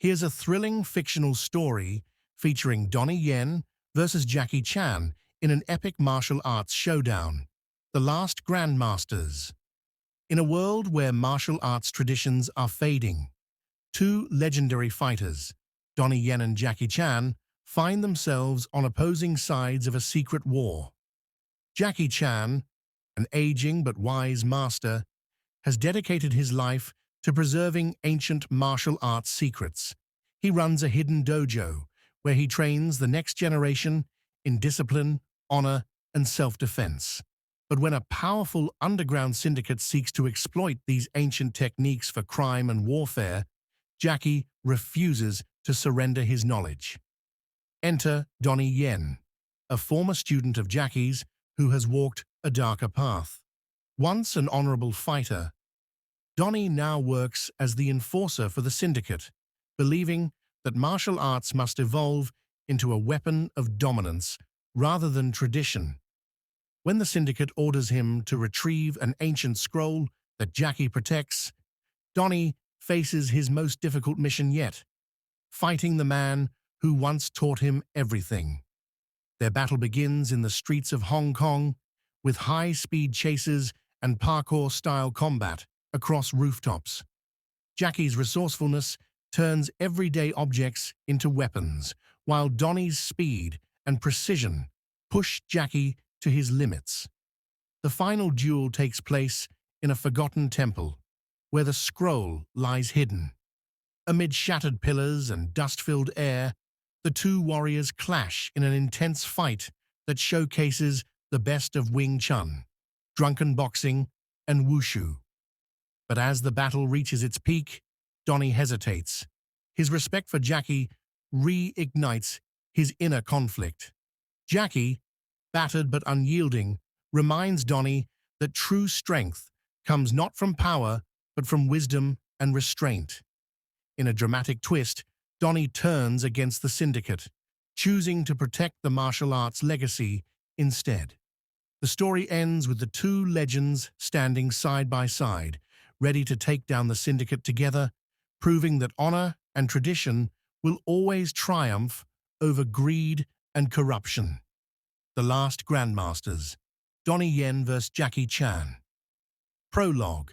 Here's a thrilling fictional story featuring Donnie Yen versus Jackie Chan in an epic martial arts showdown, The Last Grandmasters. In a world where martial arts traditions are fading, two legendary fighters, Donnie Yen and Jackie Chan, find themselves on opposing sides of a secret war. Jackie Chan, an aging but wise master, has dedicated his life to preserving ancient martial arts secrets. He runs a hidden dojo where he trains the next generation in discipline, honor, and self-defense. But when a powerful underground syndicate seeks to exploit these ancient techniques for crime and warfare, Jackie refuses to surrender his knowledge. Enter Donnie Yen, a former student of Jackie's who has walked a darker path. Once an honorable fighter, Donnie now works as the enforcer for the syndicate, believing that martial arts must evolve into a weapon of dominance rather than tradition. When the syndicate orders him to retrieve an ancient scroll that Jackie protects, Donnie faces his most difficult mission yet, fighting the man who once taught him everything. Their battle begins in the streets of Hong Kong, with high-speed chases and parkour-style combat across rooftops. Jackie's resourcefulness turns everyday objects into weapons, while Donnie's speed and precision push Jackie to his limits. The final duel takes place in a forgotten temple, where the scroll lies hidden. Amid shattered pillars and dust-filled air, the two warriors clash in an intense fight that showcases the best of Wing Chun, drunken boxing, and wushu. But as the battle reaches its peak, Donnie hesitates. His respect for Jackie reignites his inner conflict. Jackie, battered but unyielding, reminds Donnie that true strength comes not from power but from wisdom and restraint. In a dramatic twist, Donnie turns against the syndicate, choosing to protect the martial arts legacy instead. The story ends with the two legends standing side by side, ready to take down the syndicate together, proving that honor and tradition will always triumph over greed and corruption. The Last Grandmasters, Donnie Yen vs. Jackie Chan. Prologue.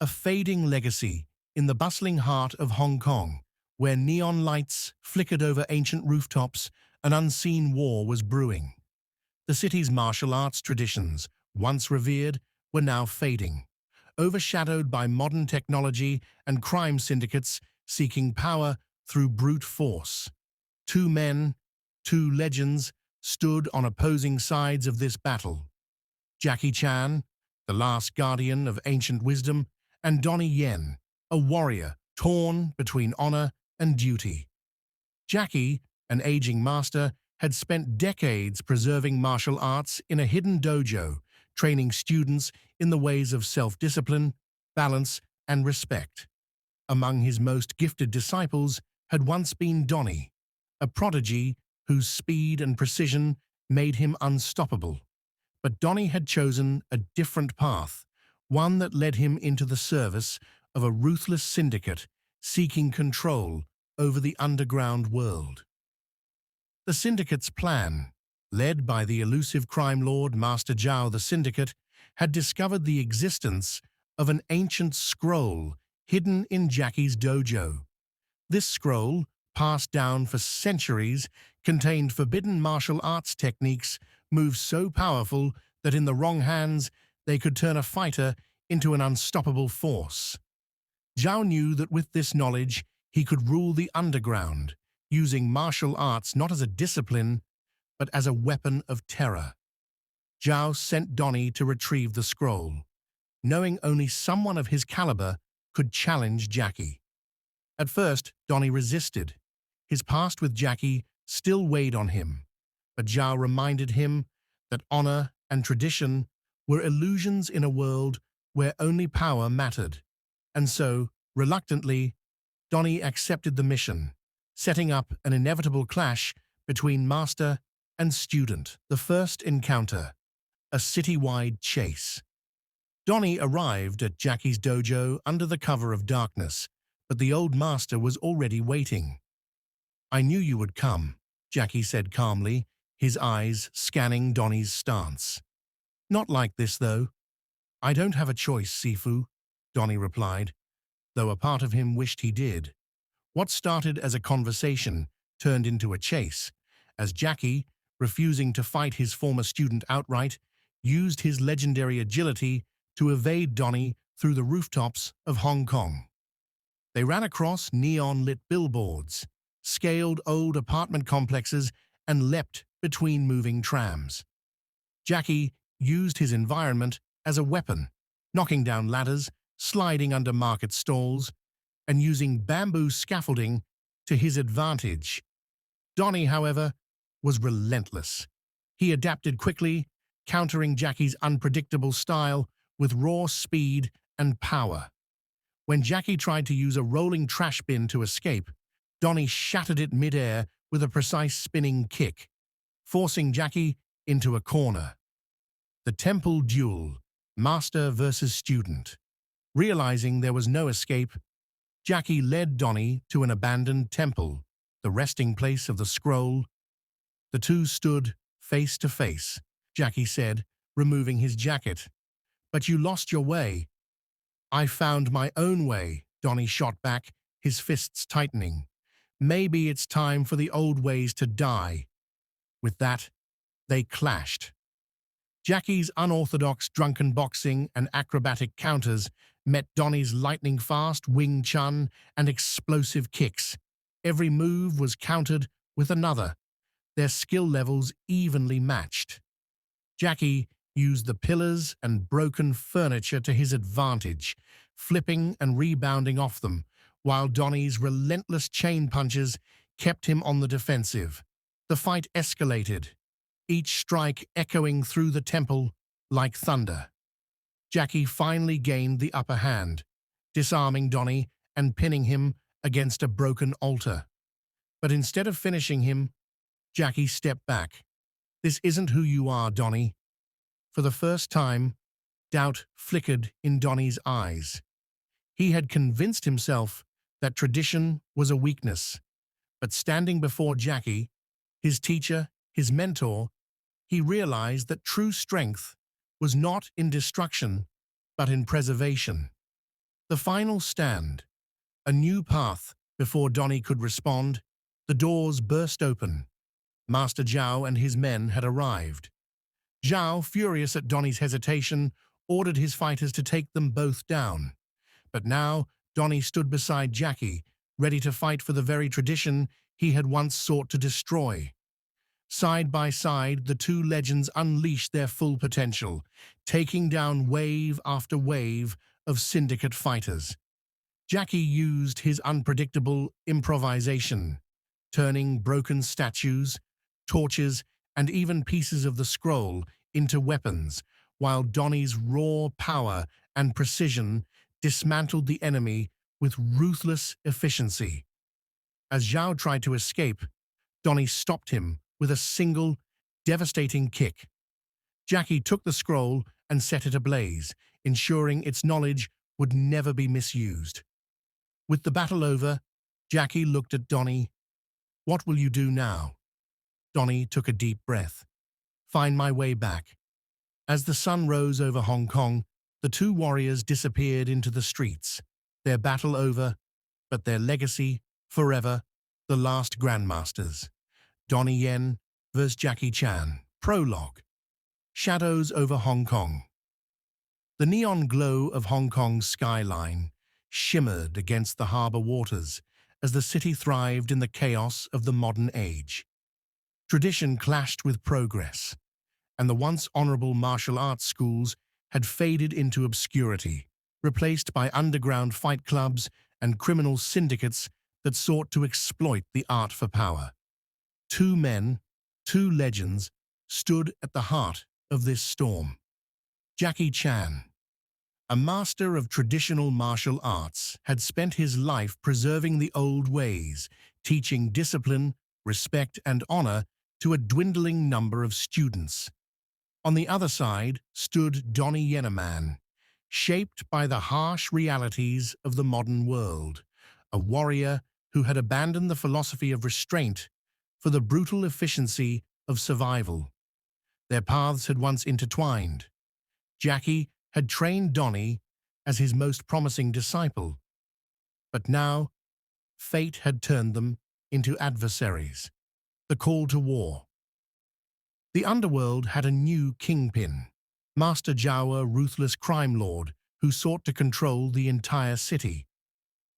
A fading legacy in the bustling heart of Hong Kong, where neon lights flickered over ancient rooftops, an unseen war was brewing. The city's martial arts traditions, once revered, were now fading, overshadowed by modern technology and crime syndicates seeking power through brute force. Two men, two legends, stood on opposing sides of this battle. Jackie Chan, the last guardian of ancient wisdom, and Donnie Yen, a warrior torn between honor and duty. Jackie, an aging master, had spent decades preserving martial arts in a hidden dojo, training students in the ways of self-discipline, balance, and respect. Among his most gifted disciples had once been Donnie, a prodigy whose speed and precision made him unstoppable. But Donnie had chosen a different path, one that led him into the service of a ruthless syndicate seeking control over the underground world. The syndicate's plan, led by the elusive crime lord Master Zhao the Syndicate, had discovered the existence of an ancient scroll hidden in Jackie's dojo. This scroll, passed down for centuries, contained forbidden martial arts techniques, moves so powerful that in the wrong hands they could turn a fighter into an unstoppable force. Zhao knew that with this knowledge he could rule the underground, using martial arts not as a discipline, but as a weapon of terror. Zhao sent Donnie to retrieve the scroll, knowing only someone of his caliber could challenge Jackie. At first, Donnie resisted. His past with Jackie still weighed on him, but Zhao reminded him that honor and tradition were illusions in a world where only power mattered. And so, reluctantly, Donnie accepted the mission, setting up an inevitable clash between master and student. The first encounter, a citywide chase. Donnie arrived at Jackie's dojo under the cover of darkness, but the old master was already waiting. "I knew you would come," Jackie said calmly, his eyes scanning Donnie's stance. "Not like this, though." "I don't have a choice, Sifu," Donnie replied, though a part of him wished he did. What started as a conversation turned into a chase, as Jackie, refusing to fight his former student outright, used his legendary agility to evade Donnie through the rooftops of Hong Kong. They ran across neon-lit billboards, scaled old apartment complexes, and leapt between moving trams. Jackie used his environment as a weapon, knocking down ladders, sliding under market stalls, and using bamboo scaffolding to his advantage. Donnie, however, was relentless. He adapted quickly, countering Jackie's unpredictable style with raw speed and power. When Jackie tried to use a rolling trash bin to escape, Donnie shattered it mid-air with a precise spinning kick, forcing Jackie into a corner. The temple duel, master versus student. Realizing there was no escape, Jackie led Donnie to an abandoned temple, the resting place of the scroll. The two stood face to face, Jackie said, removing his jacket. "But you lost your way." "I found my own way," Donnie shot back, his fists tightening. "Maybe it's time for the old ways to die." With that, they clashed. Jackie's unorthodox drunken boxing and acrobatic counters met Donnie's lightning-fast Wing Chun and explosive kicks. Every move was countered with another, their skill levels evenly matched. Jackie used the pillars and broken furniture to his advantage, flipping and rebounding off them, while Donnie's relentless chain punches kept him on the defensive. The fight escalated, each strike echoing through the temple like thunder. Jackie finally gained the upper hand, disarming Donnie and pinning him against a broken altar. But instead of finishing him, Jackie stepped back. "This isn't who you are, Donnie." For the first time, doubt flickered in Donnie's eyes. He had convinced himself that tradition was a weakness, but standing before Jackie, his teacher, his mentor, he realized that true strength was not in destruction, but in preservation. The final stand, a new path before Donnie could respond, the doors burst open. Master Zhao and his men had arrived. Zhao, furious at Donnie's hesitation, ordered his fighters to take them both down. But now Donnie stood beside Jackie, ready to fight for the very tradition he had once sought to destroy. Side by side, the two legends unleashed their full potential, taking down wave after wave of syndicate fighters. Jackie used his unpredictable improvisation, turning broken statues, torches, and even pieces of the scroll into weapons, while Donnie's raw power and precision dismantled the enemy with ruthless efficiency. As Zhao tried to escape, Donnie stopped him with a single, devastating kick. Jackie took the scroll and set it ablaze, ensuring its knowledge would never be misused. With the battle over, Jackie looked at Donnie. "What will you do now?" Donnie took a deep breath. "Find my way back." As the sun rose over Hong Kong, the two warriors disappeared into the streets, their battle over, but their legacy forever, the last Grandmasters. Donnie Yen vs. Jackie Chan. Prologue. Shadows over Hong Kong. The neon glow of Hong Kong's skyline shimmered against the harbour waters as the city thrived in the chaos of the modern age. Tradition clashed with progress, and the once honourable martial arts schools had faded into obscurity, replaced by underground fight clubs and criminal syndicates that sought to exploit the art for power. Two men, two legends, stood at the heart of this storm. Jackie Chan, a master of traditional martial arts, had spent his life preserving the old ways, teaching discipline, respect, and honor to a dwindling number of students. On the other side stood Donnie Yen, a man, shaped by the harsh realities of the modern world, a warrior who had abandoned the philosophy of restraint for the brutal efficiency of survival. Their paths had once intertwined. Jackie had trained Donnie as his most promising disciple, but now fate had turned them into adversaries. The call to war. The underworld had a new kingpin, Master Zhao, a ruthless crime lord who sought to control the entire city.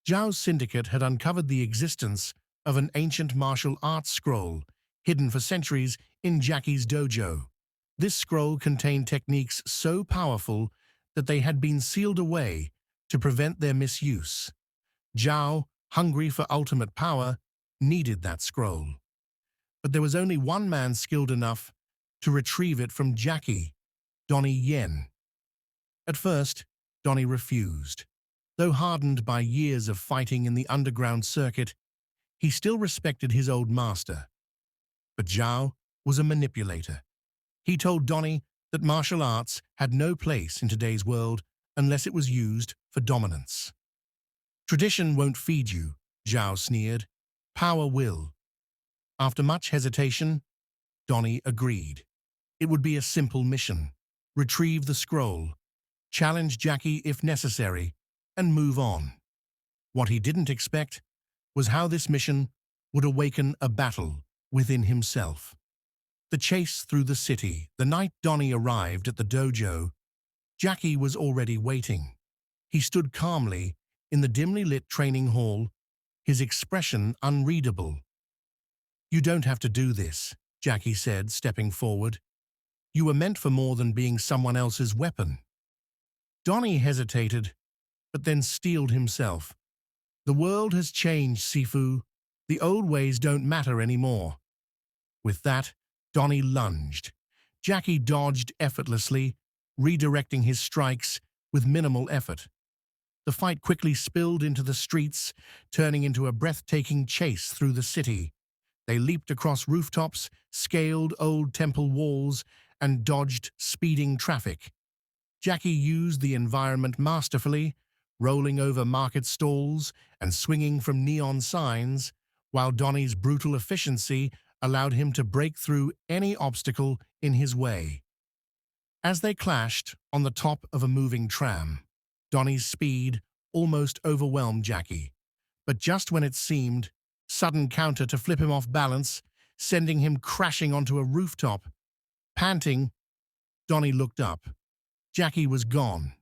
Zhao's syndicate had uncovered the existence of an ancient martial arts scroll hidden for centuries in Jackie's dojo. This scroll contained techniques so powerful that they had been sealed away to prevent their misuse. Zhao, hungry for ultimate power, needed that scroll. But there was only one man skilled enough to retrieve it from Jackie, Donnie Yen. At first, Donnie refused. Though hardened by years of fighting in the underground circuit, he still respected his old master. But Zhao was a manipulator. He told Donnie that martial arts had no place in today's world unless it was used for dominance. Tradition won't feed you, Zhao sneered. Power will. After much hesitation, Donnie agreed. It would be a simple mission. Retrieve the scroll, challenge Jackie if necessary, and move on. What he didn't expect was how this mission would awaken a battle within himself. The chase through the city. The night Donnie arrived at the dojo, Jackie was already waiting. He stood calmly in the dimly lit training hall, his expression unreadable. "You don't have to do this," Jackie said, stepping forward. "You were meant for more than being someone else's weapon." Donnie hesitated, but then steeled himself. "The world has changed, Sifu. The old ways don't matter anymore." With that, Donnie lunged. Jackie dodged effortlessly, redirecting his strikes with minimal effort. The fight quickly spilled into the streets, turning into a breathtaking chase through the city. They leaped across rooftops, scaled old temple walls, and dodged speeding traffic. Jackie used the environment masterfully, rolling over market stalls and swinging from neon signs, while Donnie's brutal efficiency allowed him to break through any obstacle in his way. As they clashed on the top of a moving tram, Donnie's speed almost overwhelmed Jackie, but just when it seemed, sudden counter to flip him off balance, sending him crashing onto a rooftop. Panting, Donnie looked up. Jackie was gone.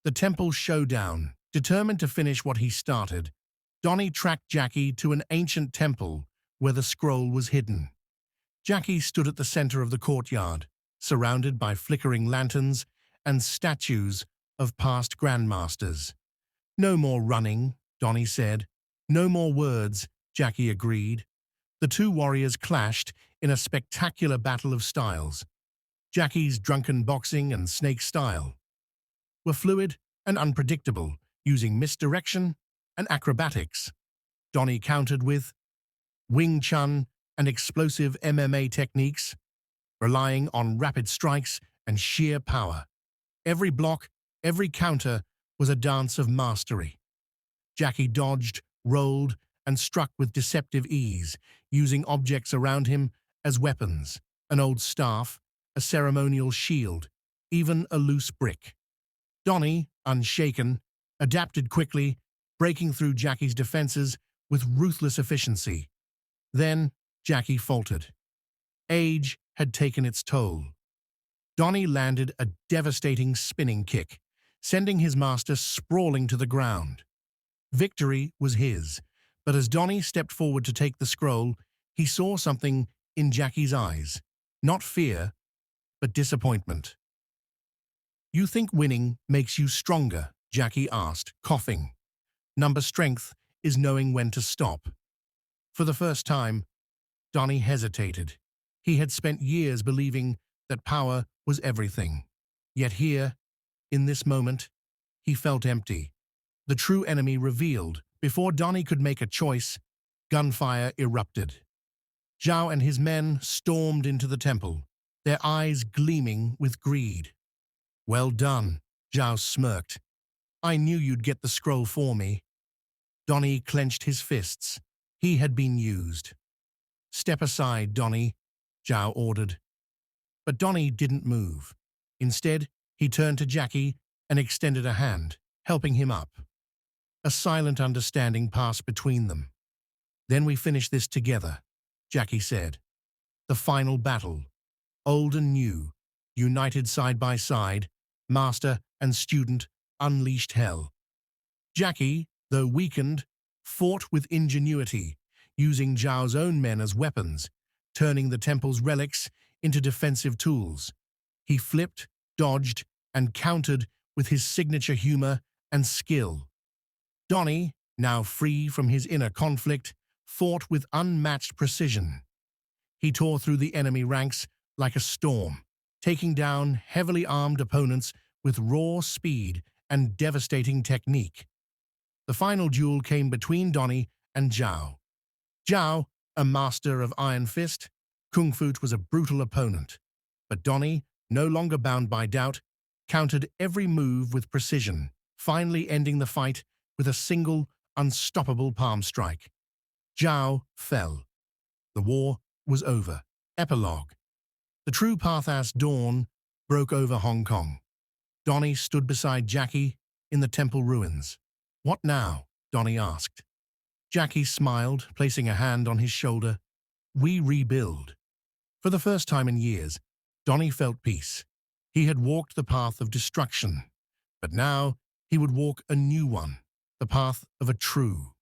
The temple showdown. Determined to finish what he started, Donnie tracked Jackie to an ancient temple where the scroll was hidden. Jackie stood at the center of the courtyard, surrounded by flickering lanterns and statues of past Grandmasters. "No more running," Donnie said. "No more words," Jackie agreed. The two warriors clashed in a spectacular battle of styles. Jackie's drunken boxing and snake style were fluid and unpredictable, using misdirection and acrobatics. Donnie countered with Wing Chun and explosive MMA techniques, relying on rapid strikes and sheer power. Every block, every counter was a dance of mastery. Jackie dodged, rolled, and struck with deceptive ease, using objects around him as weapons, an old staff, a ceremonial shield, even a loose brick. Donnie, unshaken, adapted quickly, breaking through Jackie's defenses with ruthless efficiency. Then Jackie faltered. Age had taken its toll. Donnie landed a devastating spinning kick, sending his master sprawling to the ground. Victory was his, but as Donnie stepped forward to take the scroll, he saw something in Jackie's eyes. Not fear, but disappointment. "You think winning makes you stronger?" Jackie asked, coughing. "Number strength is knowing when to stop." For the first time, Donnie hesitated. He had spent years believing that power was everything. Yet here, in this moment, he felt empty. The true enemy revealed. Before Donnie could make a choice, gunfire erupted. Zhao and his men stormed into the temple, their eyes gleaming with greed. "Well done," Zhao smirked. "I knew you'd get the scroll for me." Donnie clenched his fists. He had been used. "Step aside, Donnie," Zhao ordered. But Donnie didn't move. Instead, he turned to Jackie and extended a hand, helping him up. A silent understanding passed between them. "Then we finish this together," Jackie said. The final battle. Old and new, united side by side, master and student unleashed hell. Jackie, though weakened, fought with ingenuity, using Zhao's own men as weapons, turning the temple's relics into defensive tools. He flipped, dodged, and countered with his signature humor and skill. Donnie, now free from his inner conflict, fought with unmatched precision. He tore through the enemy ranks like a storm, taking down heavily armed opponents with raw speed and devastating technique. The final duel came between Donnie and Zhao. Zhao, a master of Iron Fist, Kung Fu was a brutal opponent, but Donnie, no longer bound by doubt, countered every move with precision, finally ending the fight with a single, unstoppable palm strike. Zhao fell. The war was over. Epilogue. The true path as dawn broke over Hong Kong. Donnie stood beside Jackie in the temple ruins. "What now?" Donnie asked. Jackie smiled, placing a hand on his shoulder. "We rebuild." For the first time in years, Donnie felt peace. He had walked the path of destruction, but now he would walk a new one, the path of a true,